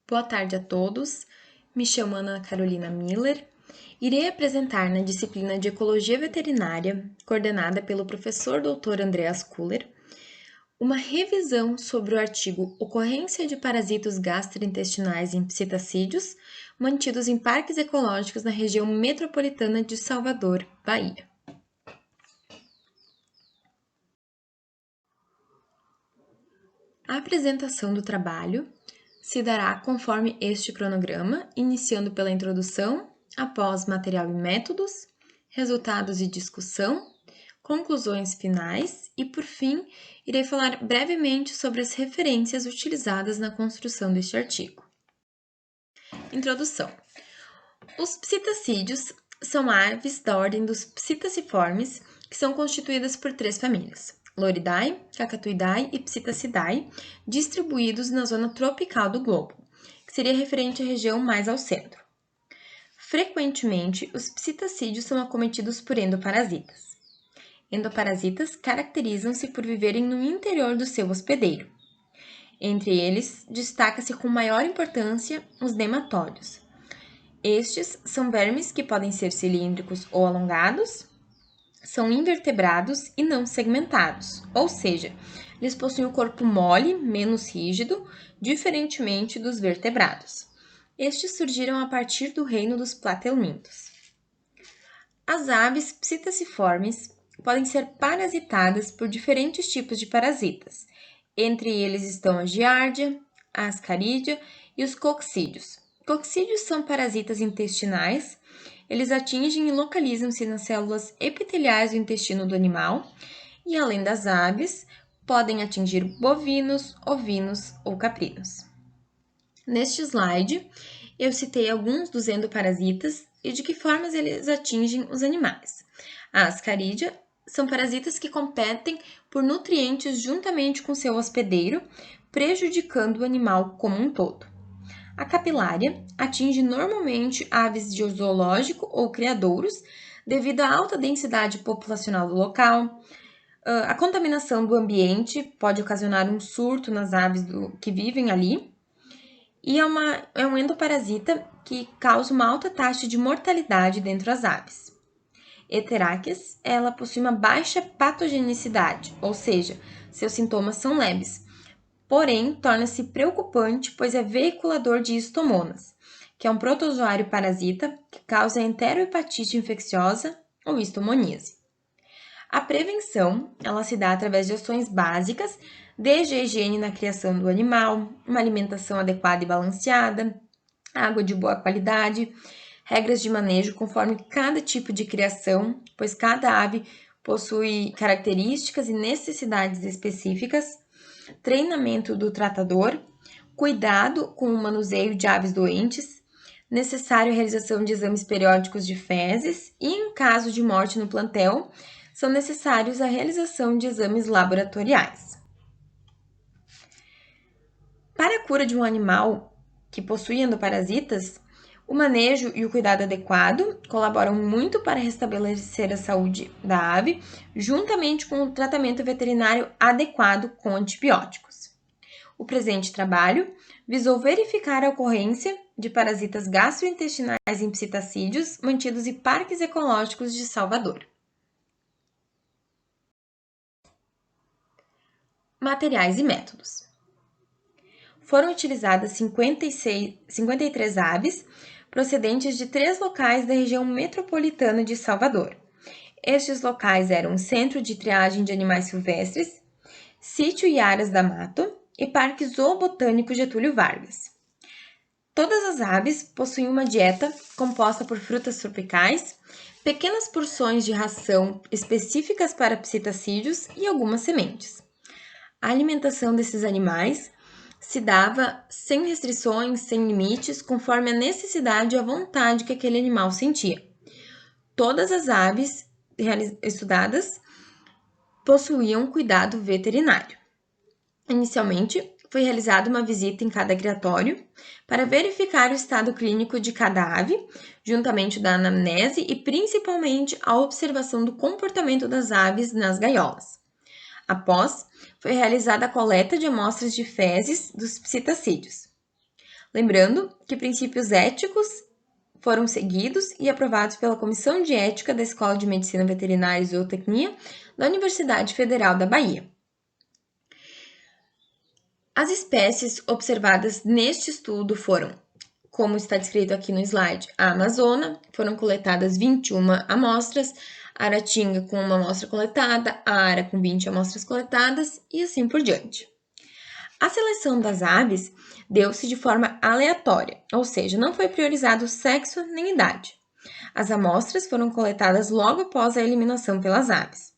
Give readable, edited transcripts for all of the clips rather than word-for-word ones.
Boa tarde a todos, me chamo Ana Carolina Miller. Irei apresentar na disciplina de Ecologia Veterinária, coordenada pelo professor Dr. Andreas Kuller, uma revisão sobre o artigo Ocorrência de parasitos gastrointestinais em psitacídeos mantidos em parques ecológicos na região metropolitana de Salvador, Bahia. A apresentação do trabalho se dará conforme este cronograma, iniciando pela introdução, após material e métodos, resultados e discussão, conclusões finais e, por fim, irei falar brevemente sobre as referências utilizadas na construção deste artigo. Introdução. Os psitacídeos são aves da ordem dos psitaciformes, que são constituídas por 3 famílias: Loridae, Cacatuidae e Psittacidae, distribuídos na zona tropical do globo, que seria referente à região mais ao centro. Frequentemente, os psitacídeos são acometidos por endoparasitas. Endoparasitas caracterizam-se por viverem no interior do seu hospedeiro. Entre eles, destaca-se com maior importância os nematóides. Estes são vermes que podem ser cilíndricos ou alongados, são invertebrados e não segmentados, ou seja, eles possuem o corpo mole, menos rígido, diferentemente dos vertebrados. Estes surgiram a partir do reino dos platelmintos. As aves psitaciformes podem ser parasitadas por diferentes tipos de parasitas. Entre eles estão a giardia, a ascarídea e os coccídeos. Coccídeos são parasitas intestinais. Eles atingem e localizam-se nas células epiteliais do intestino do animal e, além das aves, podem atingir bovinos, ovinos ou caprinos. Neste slide, eu citei alguns dos endoparasitas e de que formas eles atingem os animais. A ascarídea são parasitas que competem por nutrientes juntamente com seu hospedeiro, prejudicando o animal como um todo. A capilária atinge normalmente aves de zoológico ou criadouros devido à alta densidade populacional do local. A contaminação do ambiente pode ocasionar um surto nas aves que vivem ali. E é um endoparasita que causa uma alta taxa de mortalidade dentre as aves. Eteráqueas, ela possui uma baixa patogenicidade, ou seja, seus sintomas são leves. Porém, torna-se preocupante, pois é veiculador de histomonas, que é um protozoário parasita que causa enterohepatite infecciosa ou histomoníase. A prevenção, ela se dá através de ações básicas, desde a higiene na criação do animal, uma alimentação adequada e balanceada, água de boa qualidade, regras de manejo conforme cada tipo de criação, pois cada ave possui características e necessidades específicas, treinamento do tratador, cuidado com o manuseio de aves doentes, necessário a realização de exames periódicos de fezes e, em caso de morte no plantel, são necessários a realização de exames laboratoriais. Para a cura de um animal que possui endoparasitas, o manejo e o cuidado adequado colaboram muito para restabelecer a saúde da ave, juntamente com o tratamento veterinário adequado com antibióticos. O presente trabalho visou verificar a ocorrência de parasitas gastrointestinais em psitacídeos mantidos em parques ecológicos de Salvador. Materiais e métodos. Foram utilizadas 53 aves procedentes de 3 locais da região metropolitana de Salvador. Estes locais eram o Centro de Triagem de Animais Silvestres, Sítio Iaras da Mato e Parque Zoobotânico Getúlio Vargas. Todas as aves possuem uma dieta composta por frutas tropicais, pequenas porções de ração específicas para psitacídeos e algumas sementes. A alimentação desses animais se dava sem restrições, sem limites, conforme a necessidade e a vontade que aquele animal sentia. Todas as aves estudadas possuíam cuidado veterinário. Inicialmente, foi realizada uma visita em cada criatório para verificar o estado clínico de cada ave, juntamente da anamnese e principalmente a observação do comportamento das aves nas gaiolas. Após, foi realizada a coleta de amostras de fezes dos psitacídeos. Lembrando que princípios éticos foram seguidos e aprovados pela Comissão de Ética da Escola de Medicina Veterinária e Zootecnia da Universidade Federal da Bahia. As espécies observadas neste estudo foram, como está descrito aqui no slide, a amazona, foram coletadas 21 amostras, a aratinga com uma amostra coletada, a ara com 20 amostras coletadas e assim por diante. A seleção das aves deu-se de forma aleatória, ou seja, não foi priorizado sexo nem idade. As amostras foram coletadas logo após a eliminação pelas aves.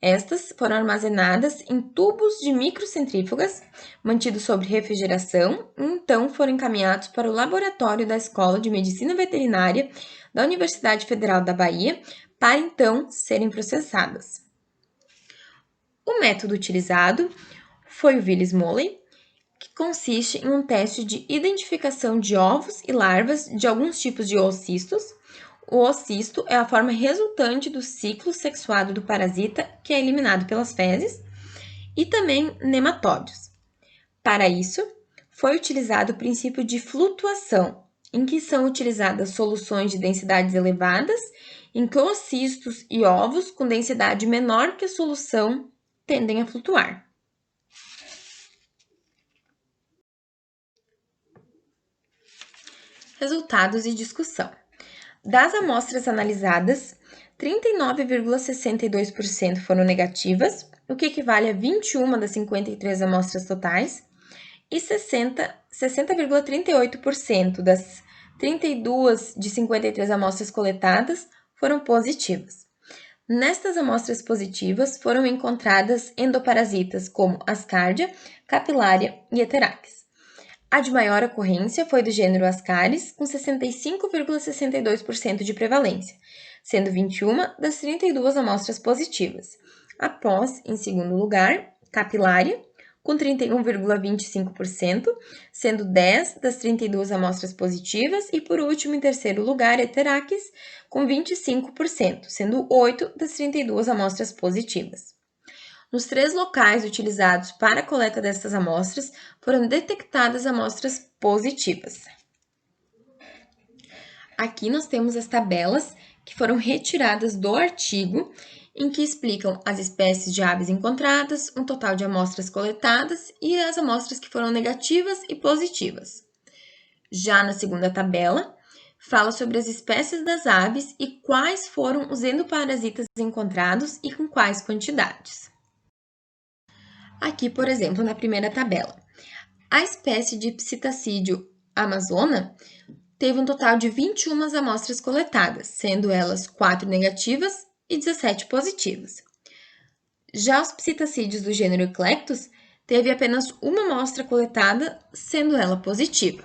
Estas foram armazenadas em tubos de microcentrífugas, mantidos sob refrigeração, e então foram encaminhados para o laboratório da Escola de Medicina Veterinária da Universidade Federal da Bahia, para então serem processadas. O método utilizado foi o Willis-Molley, que consiste em um teste de identificação de ovos e larvas de alguns tipos de oocistos. O oocisto é a forma resultante do ciclo sexuado do parasita, que é eliminado pelas fezes, e também nematóides. Para isso, foi utilizado o princípio de flutuação, em que são utilizadas soluções de densidades elevadas, em que oocistos e ovos com densidade menor que a solução tendem a flutuar. Resultados e discussão. Das amostras analisadas, 39,62% foram negativas, o que equivale a 21 das 53 amostras totais, e 60,38% das 32 de 53 amostras coletadas foram positivas. Nestas amostras positivas foram encontradas endoparasitas como Ascardia, Capillaria e Heterachis. A de maior ocorrência foi do gênero Ascaris, com 65,62% de prevalência, sendo 21 das 32 amostras positivas. Após, em segundo lugar, Capillaria, com 31,25%, sendo 10 das 32 amostras positivas, e por último, em terceiro lugar, Heterachis, com 25%, sendo 8 das 32 amostras positivas. Nos 3 locais utilizados para a coleta dessas amostras, foram detectadas amostras positivas. Aqui nós temos as tabelas que foram retiradas do artigo, em que explicam as espécies de aves encontradas, um total de amostras coletadas e as amostras que foram negativas e positivas. Já na segunda tabela, fala sobre as espécies das aves e quais foram os endoparasitas encontrados e com quais quantidades. Aqui, por exemplo, na primeira tabela, a espécie de psitacídeo amazona teve um total de 21 amostras coletadas, sendo elas 4 negativas e 17 positivas. Já os psitacídeos do gênero Eclectus teve apenas uma amostra coletada, sendo ela positiva.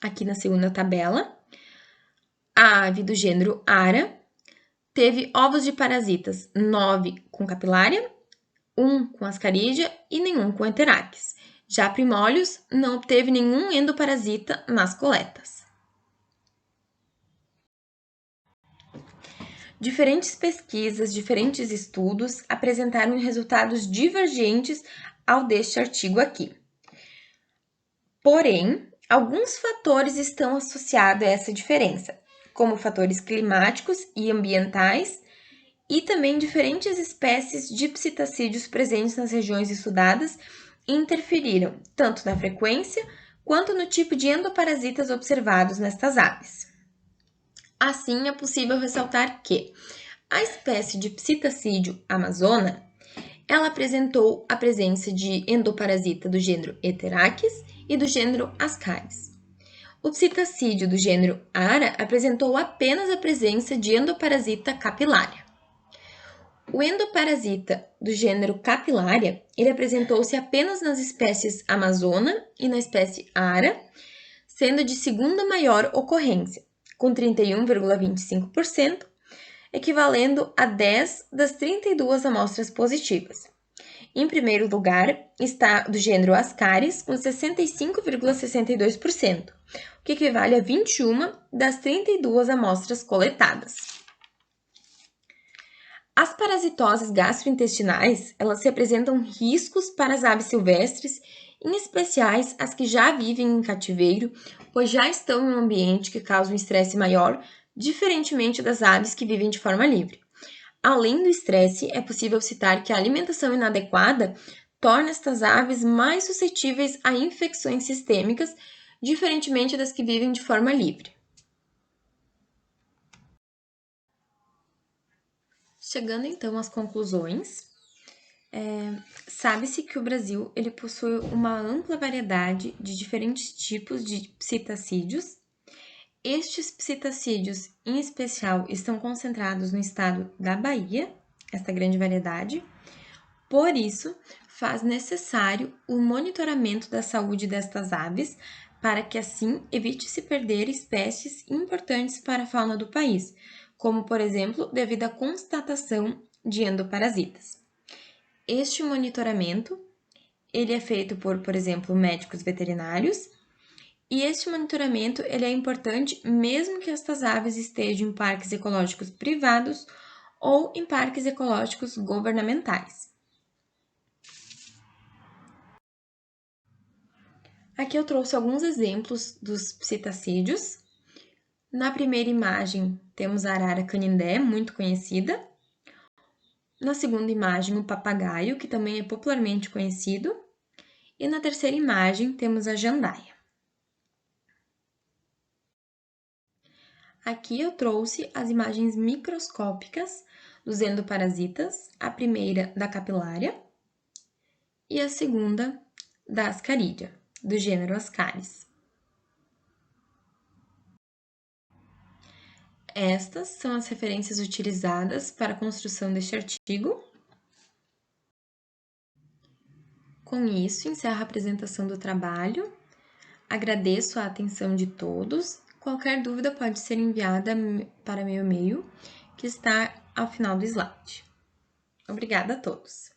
Aqui na segunda tabela, a ave do gênero Ara teve ovos de parasitas 9 com Capillaria, 1 com Ascaridia e nenhum com Heterachis. Já Primólios não obteve nenhum endoparasita nas coletas. Diferentes pesquisas, diferentes estudos apresentaram resultados divergentes ao deste artigo aqui. Porém, alguns fatores estão associados a essa diferença, como fatores climáticos e ambientais, e também diferentes espécies de psitacídeos presentes nas regiões estudadas interferiram tanto na frequência quanto no tipo de endoparasitas observados nestas aves. Assim, é possível ressaltar que a espécie de psitacídeo amazona, ela apresentou a presença de endoparasita do gênero Heterachis e do gênero Ascaris. O psitacídeo do gênero Ara apresentou apenas a presença de endoparasita Capillaria. O endoparasita do gênero Capillaria, ele apresentou-se apenas nas espécies amazona e na espécie Ara, sendo de segunda maior ocorrência, com 31,25%, equivalendo a 10 das 32 amostras positivas. Em primeiro lugar está do gênero Ascaris, com 65,62%, o que equivale a 21 das 32 amostras coletadas. As parasitoses gastrointestinais, elas representam riscos para as aves silvestres, em especiais as que já vivem em cativeiro, pois já estão em um ambiente que causa um estresse maior, diferentemente das aves que vivem de forma livre. Além do estresse, é possível citar que a alimentação inadequada torna estas aves mais suscetíveis a infecções sistêmicas, diferentemente das que vivem de forma livre. Chegando então às conclusões, sabe-se que o Brasil ele possui uma ampla variedade de diferentes tipos de psitacídeos. Estes psitacídeos, em especial, estão concentrados no estado da Bahia, esta grande variedade. Por isso, faz necessário o monitoramento da saúde destas aves, para que assim evite-se perder espécies importantes para a fauna do país, como, por exemplo, devido à constatação de endoparasitas. Este monitoramento, ele é feito por exemplo, médicos veterinários, e este monitoramento ele é importante mesmo que estas aves estejam em parques ecológicos privados ou em parques ecológicos governamentais. Aqui eu trouxe alguns exemplos dos psitacídeos. Na primeira imagem, temos a arara canindé, muito conhecida. Na segunda imagem, o papagaio, que também é popularmente conhecido. E na terceira imagem, temos a jandaia. Aqui eu trouxe as imagens microscópicas dos endoparasitas, a primeira da capilária e a segunda da ascarídea, do gênero Ascaris. Estas são as referências utilizadas para a construção deste artigo. Com isso, encerro a apresentação do trabalho. Agradeço a atenção de todos. Qualquer dúvida pode ser enviada para meu e-mail, que está ao final do slide. Obrigada a todos!